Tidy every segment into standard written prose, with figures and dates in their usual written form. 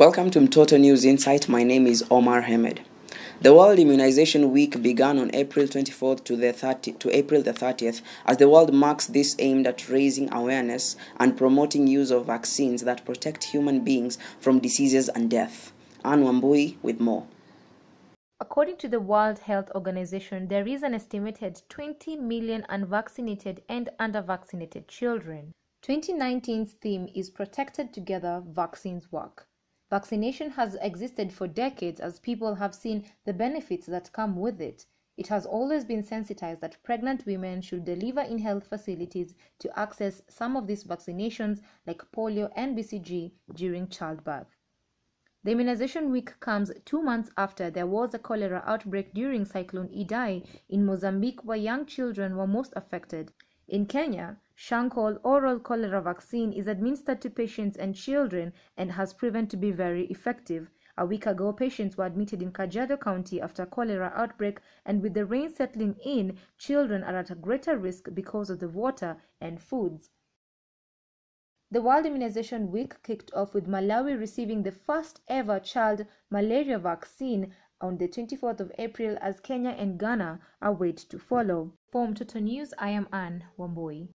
Welcome to Mtoto News Insight. My name is Omar Hamed. The World Immunization Week began on April 24th to April the 30th as the world marks this aimed at raising awareness and promoting use of vaccines that protect human beings from diseases and death. Anne Wambui with more. According to the World Health Organization, there is an estimated 20 million unvaccinated and under-vaccinated children. 2019's theme is Protected Together, Vaccines Work. Vaccination has existed for decades as people have seen the benefits that come with it. It has always been sensitized that pregnant women should deliver in health facilities to access some of these vaccinations like polio and BCG during childbirth. The immunization week comes 2 months after there was a cholera outbreak during Cyclone Idai in Mozambique, where young children were most affected. In Kenya, Shankol oral cholera vaccine is administered to patients and children and has proven to be very effective. A week ago, patients were admitted in Kajiado County after a cholera outbreak, and with the rain settling in, children are at a greater risk because of the water and foods. The World Immunization Week kicked off with Malawi receiving the first ever child malaria vaccine on the 24th of April, as Kenya and Ghana are wait to follow. For Mtoto News, I am Anne Wambui.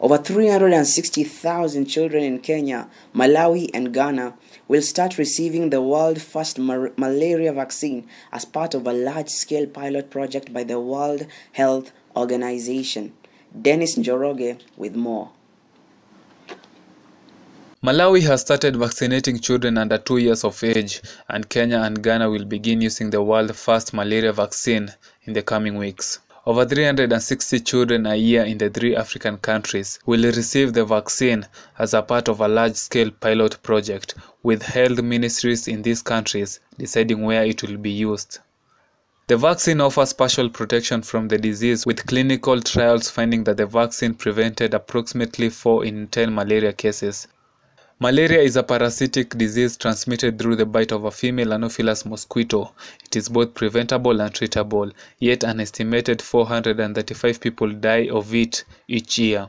Over 360,000 children in Kenya, Malawi, and Ghana will start receiving the world's first malaria vaccine as part of a large-scale pilot project by the World Health Organization. Dennis Njoroge with more. Malawi has started vaccinating children under 2 years of age, and Kenya and Ghana will begin using the world's first malaria vaccine in the coming weeks. Over 360 children a year in the 3 African countries will receive the vaccine as a part of a large-scale pilot project, with health ministries in these countries deciding where it will be used. The vaccine offers partial protection from the disease, with clinical trials finding that the vaccine prevented approximately 4 in 10 malaria cases. Malaria is a parasitic disease transmitted through the bite of a female Anopheles mosquito. It is both preventable and treatable, yet an estimated 435 people die of it each year.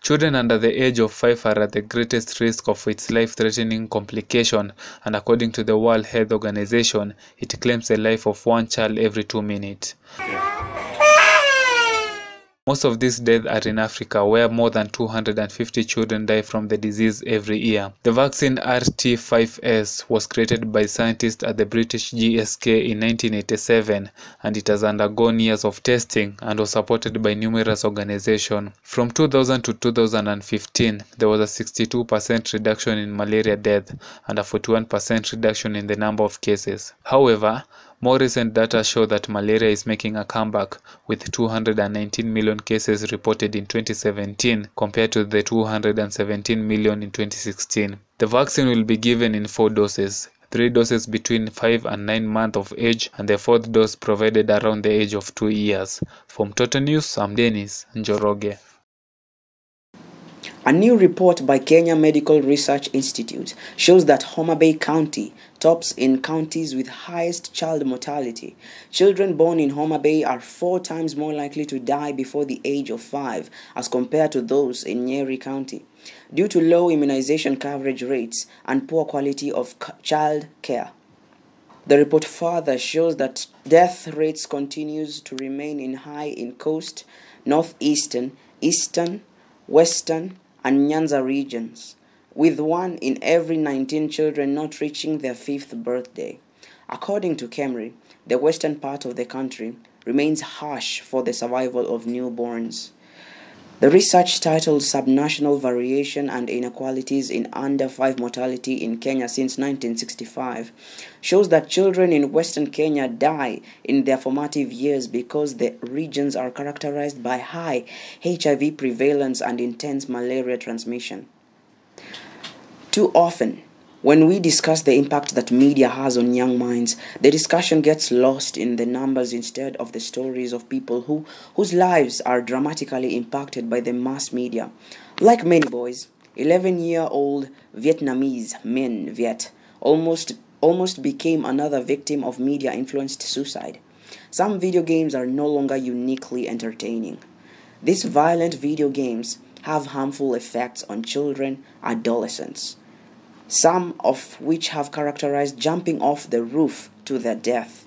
Children under the age of 5 are at the greatest risk of its life-threatening complication, and according to the World Health Organization, it claims the life of 1 child every 2 minutes. Most of these deaths are in Africa, where more than 250 children die from the disease every year. The vaccine RT5S was created by scientists at the British GSK in 1987, and it has undergone years of testing and was supported by numerous organizations. From 2000 to 2015, there was a 62% reduction in malaria death and a 41% reduction in the number of cases. However, more recent data show that malaria is making a comeback, with 219 million cases reported in 2017 compared to the 217 million in 2016. The vaccine will be given in 4 doses. 3 doses between 5 and 9 months of age, and the 4th dose provided around the age of 2 years. From Mtoto News, I'm Dennis Njoroge. A new report by Kenya Medical Research Institute shows that Homa Bay County tops in counties with highest child mortality. Children born in Homa Bay are 4 times more likely to die before the age of 5 as compared to those in Nyeri County, due to low immunization coverage rates and poor quality of child care. The report further shows that death rates continues to remain high in coast, northeastern, eastern, western, and Nyanza regions, with 1 in every 19 children not reaching their 5th birthday. According to KEMRI, the western part of the country remains harsh for the survival of newborns. The research, titled Subnational Variation and Inequalities in Under 5 Mortality in Kenya since 1965, shows that children in Western Kenya die in their formative years because the regions are characterized by high HIV prevalence and intense malaria transmission. Too often, when we discuss the impact that media has on young minds, the discussion gets lost in the numbers instead of the stories of people whose lives are dramatically impacted by the mass media. Like many boys, 11-year-old Vietnamese Minh Viet almost became another victim of media-influenced suicide. Some video games are no longer uniquely entertaining. These violent video games have harmful effects on children, adolescents, some of which have characterized jumping off the roof to their death.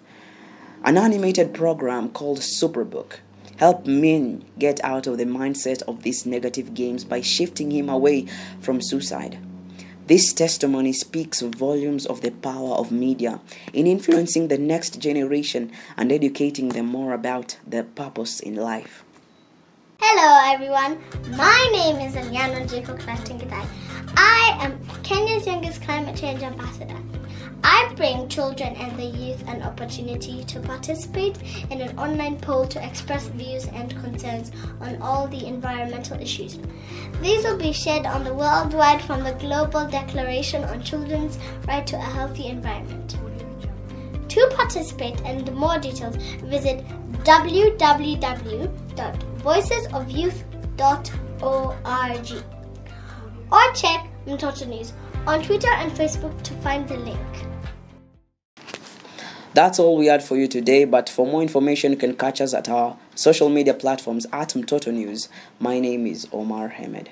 An animated program called Superbook helped Min get out of the mindset of these negative games by shifting him away from suicide. This testimony speaks volumes of the power of media in influencing the next generation and educating them more about their purpose in life. Hello everyone, my name is Eliana Jacob Klatingitai. I am Kenya's youngest climate change ambassador. I bring children and the youth an opportunity to participate in an online poll to express views and concerns on all the environmental issues. These will be shared on the worldwide from the Global Declaration on Children's Right to a Healthy Environment. To participate and more details, visit www.voicesofyouth.org or check Mtoto News on Twitter and Facebook to find the link. That's all we had for you today, but for more information you can catch us at our social media platforms at Mtoto News. My name is Omar Hamed.